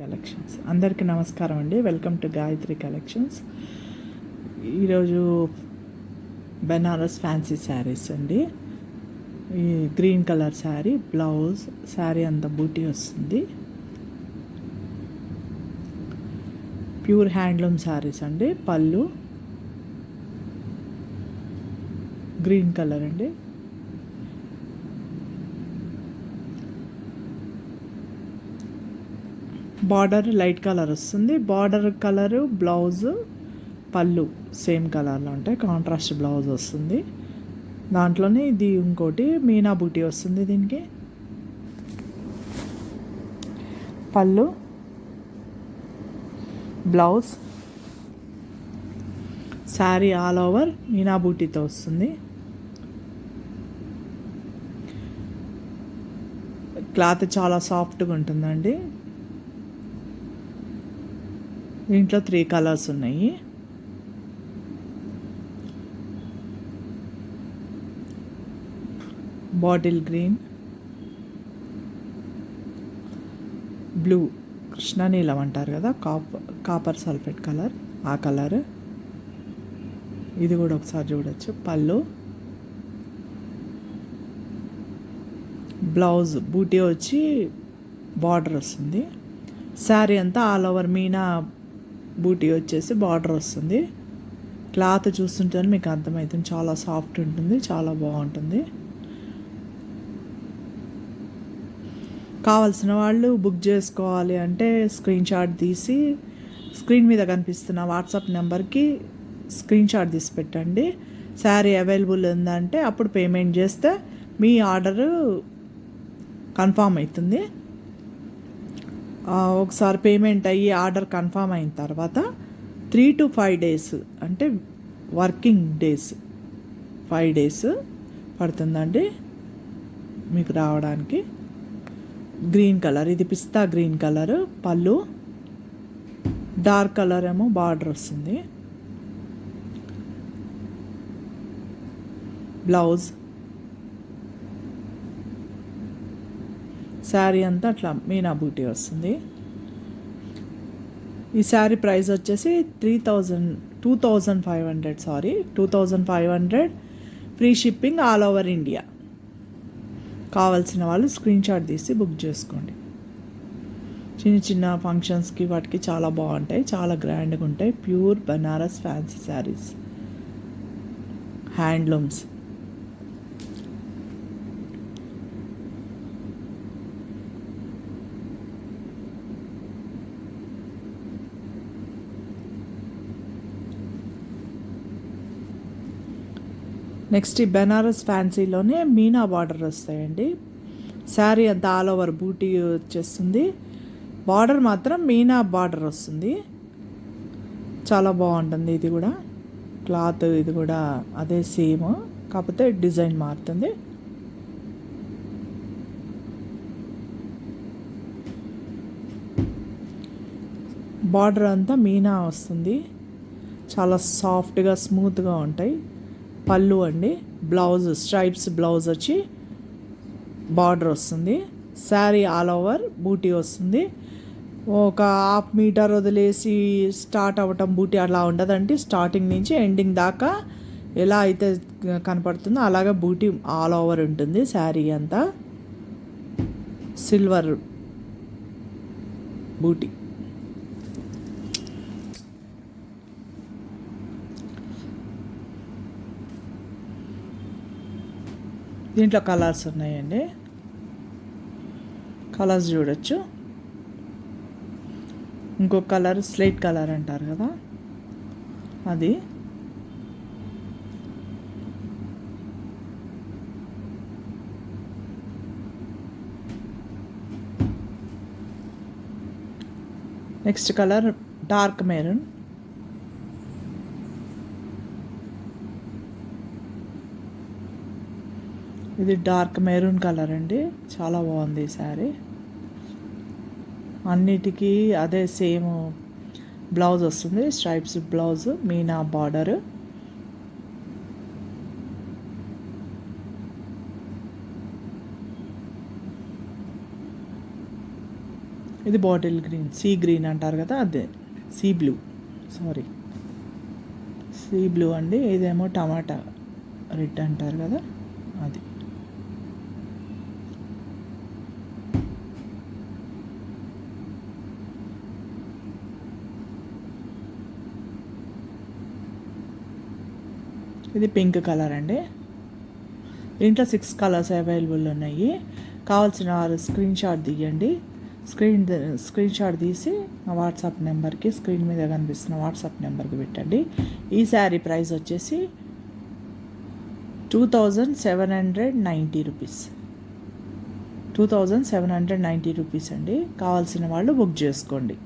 Collections. అందరికీ నమస్కారం అండి. Welcome to Gayatri collections. ఈరోజు బెనారస్ ఫ్యాన్సీ శారీస్ అండి. ఈ green colour sari, blouse, sari అంతా బూటీ వస్తుంది. ప్యూర్ హ్యాండ్లూమ్ శారీస్ అండి. పళ్ళు గ్రీన్ కలర్ అండి. బార్డర్ లైట్ కలర్ వస్తుంది. బార్డర్ కలరు, బ్లౌజ్, పళ్ళు సేమ్ కలర్లో ఉంటాయి. కాంట్రాస్ట్ బ్లౌజ్ వస్తుంది. దాంట్లోనే ఇది ఇంకోటి మీనా బూటీ వస్తుంది. దీనికి పళ్ళు, బ్లౌజ్, శారీ ఆల్ ఓవర్ మీనా బూటీతో వస్తుంది. క్లాత్ చాలా సాఫ్ట్గా ఉంటుందండి. దీంట్లో 3 కలర్స్ ఉన్నాయి. బాటిల్ గ్రీన్, బ్లూ, కృష్ణనీలం అంటారు కదా, కాపర్ సల్ఫేట్ కలర్, ఆ కలర్. ఇది కూడా ఒకసారి చూడొచ్చు. పళ్ళు, బ్లౌజ్ బూటీ వచ్చి బార్డర్ వస్తుంది. శారీ అంతా ఆల్ ఓవర్ మీనా బూటీ వచ్చేసి బార్డర్ వస్తుంది. క్లాత్ చూస్తుంటే మీకు అర్థమవుతుంది, చాలా సాఫ్ట్ ఉంటుంది, చాలా బాగుంటుంది. కావాల్సిన వాళ్ళు బుక్ చేసుకోవాలి అంటే స్క్రీన్ షాట్ తీసి స్క్రీన్ మీద కనిపిస్తున్న వాట్సాప్ నెంబర్కి స్క్రీన్ షాట్ తీసి పెట్టండి. శారీ అవైలబుల్ ఉందంటే అప్పుడు పేమెంట్ చేస్తే మీ ఆర్డరు కన్ఫామ్ అవుతుంది. ఒకసారి పేమెంట్ అయ్యి ఆర్డర్ కన్ఫామ్ అయిన తర్వాత 3 to 5 days అంటే వర్కింగ్ డేస్, 5 days పడుతుందండి మీకు రావడానికి. గ్రీన్ కలర్, ఇది పిస్తా గ్రీన్ కలర్. పళ్ళు డార్క్ కలర్ ఏమో బార్డర్ వస్తుంది. బ్లౌజ్, శారీ అంతా అట్లా మీనా బూటీ వస్తుంది. ఈ శారీ ప్రైస్ వచ్చేసి 2500 free shipping all over India. కావాల్సిన వాళ్ళు స్క్రీన్ షాట్ తీసి బుక్ చేసుకోండి. చిన్న చిన్న ఫంక్షన్స్కి వాటికి చాలా బాగుంటాయి, చాలా గ్రాండ్గా ఉంటాయి. Pure Banaras fancy saris, handlooms. Next ఈ బెనారస్ ఫ్యాన్సీలోనే మీనా బార్డర్ వస్తాయండి. శారీ అంతా ఆల్ ఓవర్ బూటీ వచ్చేస్తుంది. బార్డర్ మాత్రం మీనా బార్డర్ వస్తుంది. చాలా బాగుంటుంది. ఇది కూడా క్లాత్, ఇది కూడా అదే సేమ్, కాకపోతే డిజైన్ మారుతుంది. బార్డర్ అంతా మీనా వస్తుంది. చాలా సాఫ్ట్గా, స్మూత్గా ఉంటాయి. పళ్ళు అండి. బ్లౌజ్ స్ట్రైప్స్ బ్లౌజ్ వచ్చి బార్డర్ వస్తుంది. శారీ ఆల్ ఓవర్ బూటీ వస్తుంది. ఒక 1/2 మీటర్ వదిలేసి స్టార్ట్ అవ్వటం బూటీ అలా ఉండదండి. స్టార్టింగ్ నుంచి ఎండింగ్ దాకా ఎలా అయితే కనపడుతుందో అలాగే బూటీ ఆల్ ఓవర్ ఉంటుంది. శారీ అంతా సిల్వర్ బూటీ. దీంట్లో కలర్స్ ఉన్నాయండి. కలర్స్ చూడొచ్చు. ఇంకొక కలర్ స్లేట్ కలర్ అంటారు కదా, అది. Next colour dark maroon. ఇది డార్క్ మెరూన్ కలర్ అండి. చాలా బాగుంది ఈ శారీ. అన్నిటికీ అదే సేమ్ బ్లౌజ్ వస్తుంది. Stripes blouse, Meena border. ఇది బాటిల్ గ్రీన్, సీ గ్రీన్ అంటారు కదా, అదే sea blue, sorry sea blue అండి. ఇదేమో టమాటా రెడ్ అంటారు కదా, అది. ఇది పింక్ కలర్ అండి. దీంట్లో 6 కలర్స్ అవైలబుల్ ఉన్నాయి. కావాల్సిన వారు స్క్రీన్ షాట్ తీయండి. స్క్రీన్ షాట్ తీసి నా వాట్సాప్ నెంబర్కి, స్క్రీన్ మీద కనిపిస్తున్న వాట్సాప్ నెంబర్కి పెట్టండి. ఈ శారీ ప్రైస్ వచ్చేసి 2790 రూపీస్. 2790 రూపీస్ అండి. కావాల్సిన వాళ్ళు బుక్ చేసుకోండి.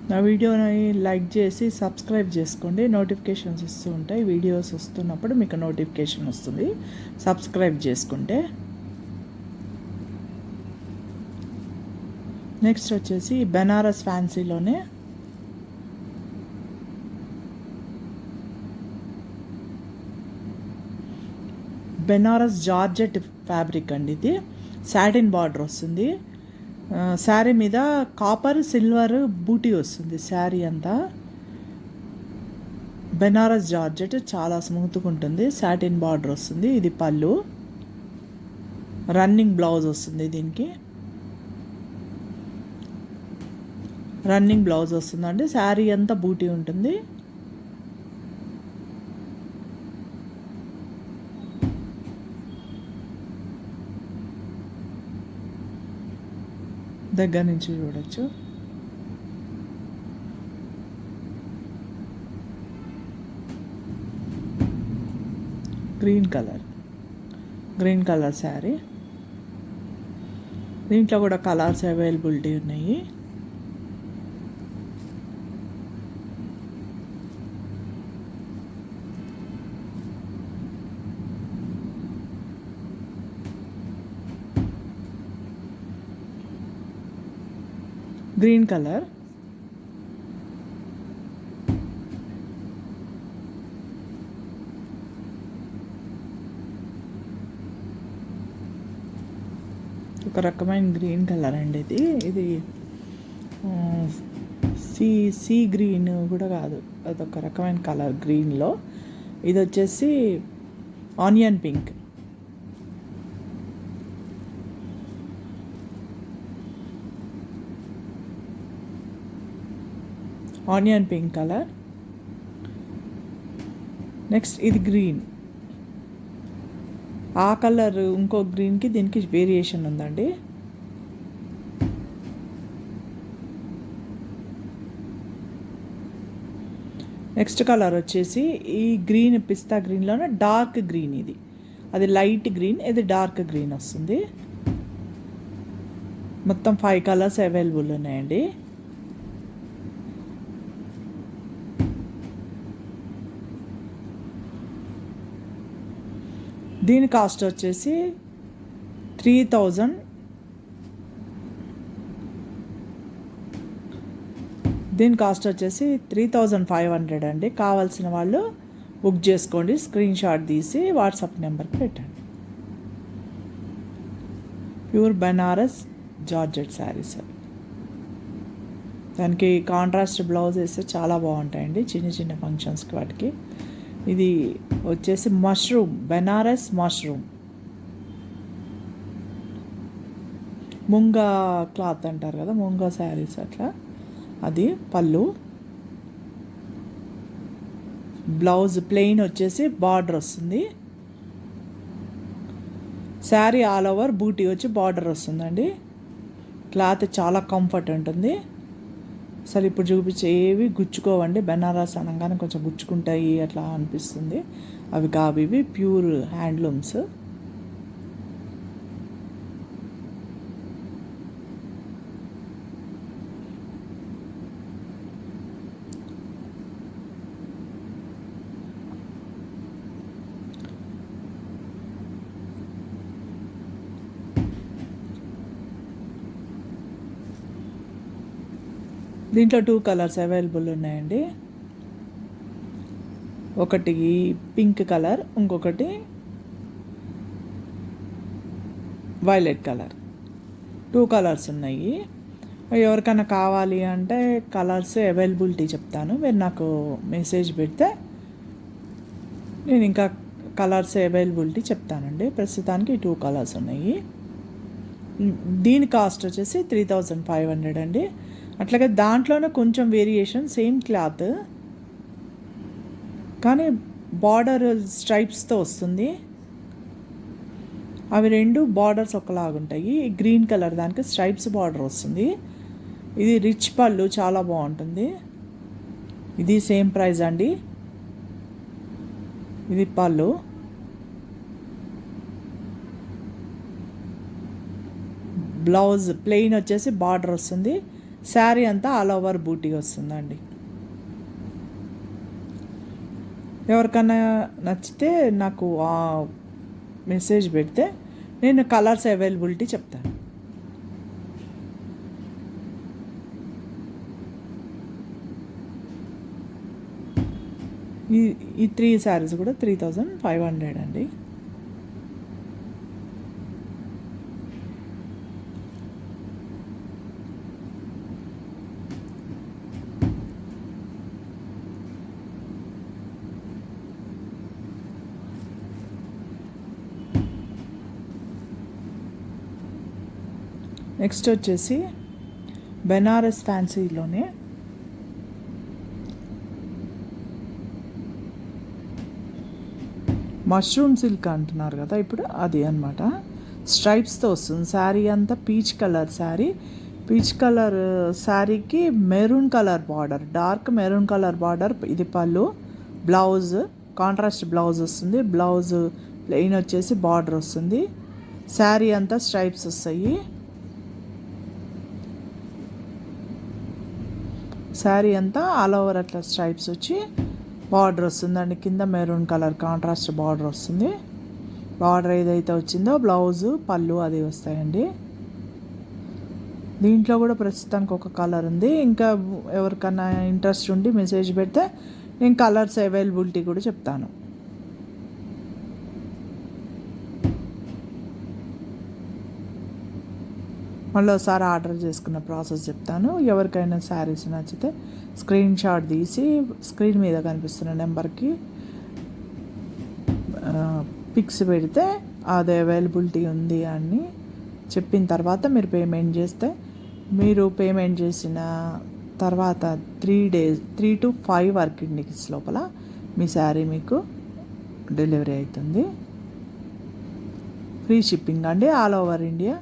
నా వీడియోని లైక్ చేసి సబ్స్క్రైబ్ చేసుకోండి. నోటిఫికేషన్స్ వస్తూ ఉంటాయి. వీడియోస్ వస్తున్నప్పుడు మీకు నోటిఫికేషన్ వస్తుంది సబ్స్క్రైబ్ చేసుకుంటే. నెక్స్ట్ వచ్చేసి బెనారస్ ఫ్యాన్సీలోనే బెనారస్ జార్జెట్ ఫ్యాబ్రిక్ అండి. ఇది సాటిన్ బార్డర్ వస్తుంది. శారీ మీద కాపర్ సిల్వర్ బూటీ వస్తుంది. శారీ అంతా బెనారస్ జార్జెట్, చాలా స్మూత్గా ఉంటుంది. సాటిన్ బార్డర్ వస్తుంది. ఇది పళ్ళు, రన్నింగ్ బ్లౌజ్ వస్తుంది. దీనికి రన్నింగ్ బ్లౌజ్ వస్తుందండి. శారీ అంతా బూటీ ఉంటుంది. దగ్గర నుంచి చూడొచ్చు. Green colour sari. దీంట్లో కూడా కలర్స్ అవైలబిలిటీ ఉన్నాయి. గ్రీన్ కలర్, ఒక రకమైన గ్రీన్ కలర్ అండి. ఇది సీ గ్రీన్ కూడా కాదు, అదొక రకమైన కలర్ గ్రీన్లో. ఇది వచ్చేసి onion pink. Onion pink colour. Next ఇది గ్రీన్. ఆ కలర్ ఇంకో గ్రీన్కి దీనికి వేరియేషన్ ఉందండి. నెక్స్ట్ కలర్ వచ్చేసి ఈ గ్రీన్, పిస్తా గ్రీన్లోనే డార్క్ గ్రీన్. ఇది అది లైట్ గ్రీన్, ఇది డార్క్ గ్రీన్ వస్తుంది. మొత్తం 5 కలర్స్ అవైలబుల్ ఉన్నాయండి. దీని కాస్ట్ వచ్చేసి 3000. దీని కాస్ట్ వచ్చేసి 3500 అండి. కావాల్సిన వాళ్ళు బుక్ చేసుకోండి. స్క్రీన్ షాట్ తీసి వాట్సాప్ నెంబర్కి పెట్టండి. Pure Banaras georgette saris. దానికి కాంట్రాస్ట్ బ్లౌజ్ వేస్తే చాలా బాగుంటాయండి చిన్న చిన్న ఫంక్షన్స్కి వాటికి. ఇది వచ్చేసి mushroom, Banaras mushroom, munga cloth అంటారు కదా, ముంగా శారీస్ అట్లా. అది పళ్ళు. బ్లౌజ్ ప్లెయిన్ వచ్చేసి బార్డర్ వస్తుంది. శారీ ఆల్ ఓవర్ బూటీ వచ్చి బార్డర్ వస్తుందండి. క్లాత్ చాలా కంఫర్ట్ ఉంటుంది. అసలు ఇప్పుడు చూపించే ఏవి గుచ్చుకోవండి. బెనారస్ అనగానే కొంచెం గుచ్చుకుంటాయి అట్లా అనిపిస్తుంది. అవి కావు, ఇవి ప్యూర్ హ్యాండ్లూమ్స్. దీంట్లో 2 కలర్స్ అవైలబుల్ ఉన్నాయండి. ఒకటి పింక్ కలర్, ఇంకొకటి వైలెట్ కలర్. 2 కలర్స్ ఉన్నాయి. ఎవరికైనా కావాలి అంటే కలర్స్ అవైలబిలిటీ చెప్తాను. మీరు నాకు మెసేజ్ పెడితే నేను ఇంకా కలర్స్ అవైలబిలిటీ చెప్తానండి. ప్రస్తుతానికి 2 కలర్స్ ఉన్నాయి. దీని కాస్ట్ వచ్చేసి 3500 అండి. అట్లాగే దాంట్లోనే కొంచెం వేరియేషన్, సేమ్ క్లాత్ కానీ బార్డర్ స్ట్రైప్స్తో వస్తుంది. అవి 2 బార్డర్స్ ఒకలాగుంటాయి. గ్రీన్ కలర్ దానికి స్ట్రైప్స్ బార్డర్ వస్తుంది. ఇది రిచ్ పళ్ళు, చాలా బాగుంటుంది. ఇది సేమ్ ప్రైస్ అండి. ఇది పళ్ళు. బ్లౌజ్ ప్లెయిన్ వచ్చేసి బార్డర్ వస్తుంది. శారీ అంతా ఆల్ ఓవర్ బూటీ వస్తుందండి. ఎవరికైనా నచ్చితే నాకు మెసేజ్ పెడితే నేను కలర్స్ అవైలబిలిటీ చెప్తాను. ఈ 3 శారీస్ కూడా 3500 అండి. నెక్స్ట్ వచ్చేసి బెనారస్ ఫ్యాన్సీలోనే మష్రూమ్ సిల్క్ అంటున్నారు కదా ఇప్పుడు, అది అనమాట. స్ట్రైప్స్తో వస్తుంది. శారీ అంతా peach colour sari. Peach colour శారీకి maroon colour border, dark maroon colour border. ఇది పళ్ళు. బ్లౌజ్ కాంట్రాస్ట్ బ్లౌజ్ వస్తుంది. బ్లౌజ్ ప్లెయిన్ వచ్చేసి బార్డర్ వస్తుంది. శారీ అంతా స్ట్రైప్స్ వస్తాయి. శారీ అంతా ఆల్ ఓవర్ అట్లా స్ట్రైప్స్ వచ్చి బార్డర్ వస్తుందండి. కింద మెరూన్ కలర్ కాంట్రాస్ట్ బార్డర్ వస్తుంది. బార్డర్ ఏదైతే వచ్చిందో బ్లౌజు పళ్ళు అది వస్తాయండి. దీంట్లో కూడా ప్రస్తుతానికి ఒక కలర్ ఉంది. ఇంకా ఎవరికన్నా ఇంట్రెస్ట్ ఉండి మెసేజ్ పెడితే నేను కలర్స్ అవైలబిలిటీ కూడా చెప్తాను. మళ్ళీ ఒకసారి ఆర్డర్ చేసుకున్న ప్రాసెస్ చెప్తాను. ఎవరికైనా శారీస్ నచ్చితే స్క్రీన్ షాట్ తీసి స్క్రీన్ మీద కనిపిస్తున్న నెంబర్కి పిక్స్ పెడితే అది అవైలబిలిటీ ఉంది అని చెప్పిన తర్వాత మీరు పేమెంట్ చేస్తే, మీరు పేమెంట్ చేసిన తర్వాత 3 to 5 వర్కింగ్ డేస్ లోపల మీ శారీ మీకు డెలివరీ అవుతుంది. ఫ్రీ షిప్పింగ్ అండి, ఆల్ ఓవర్ ఇండియా.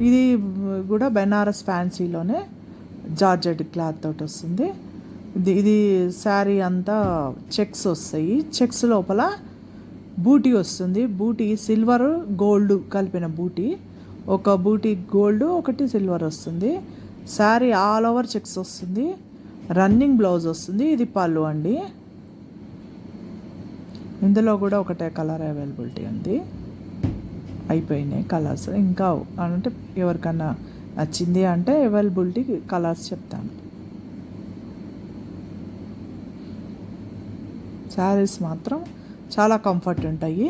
ఇది కూడా బెనారస్ ఫ్యాన్సీలోనే జార్జెట్ క్లాత్ తోటి వస్తుంది. ఇది శారీ అంతా చెక్స్ వస్తాయి. చెక్స్ లోపల బూటీ వస్తుంది. బూటీ సిల్వర్ గోల్డ్ కలిపిన బూటీ. ఒక బూటీ గోల్డ్, ఒకటి సిల్వర్ వస్తుంది. శారీ ఆల్ ఓవర్ చెక్స్ వస్తుంది. రన్నింగ్ బ్లౌజ్ వస్తుంది. ఇది పళ్ళు అండి. ఇందులో కూడా ఒకటే కలర్ అవైలబిలిటీ ఉంది. అయిపోయినాయి కలర్స్. ఇంకా అంటే ఎవరికన్నా నచ్చింది అంటే అవైలబిలిటీ కలర్స్ చెప్తాను. శారీస్ మాత్రం చాలా కంఫర్ట్ ఉంటాయి.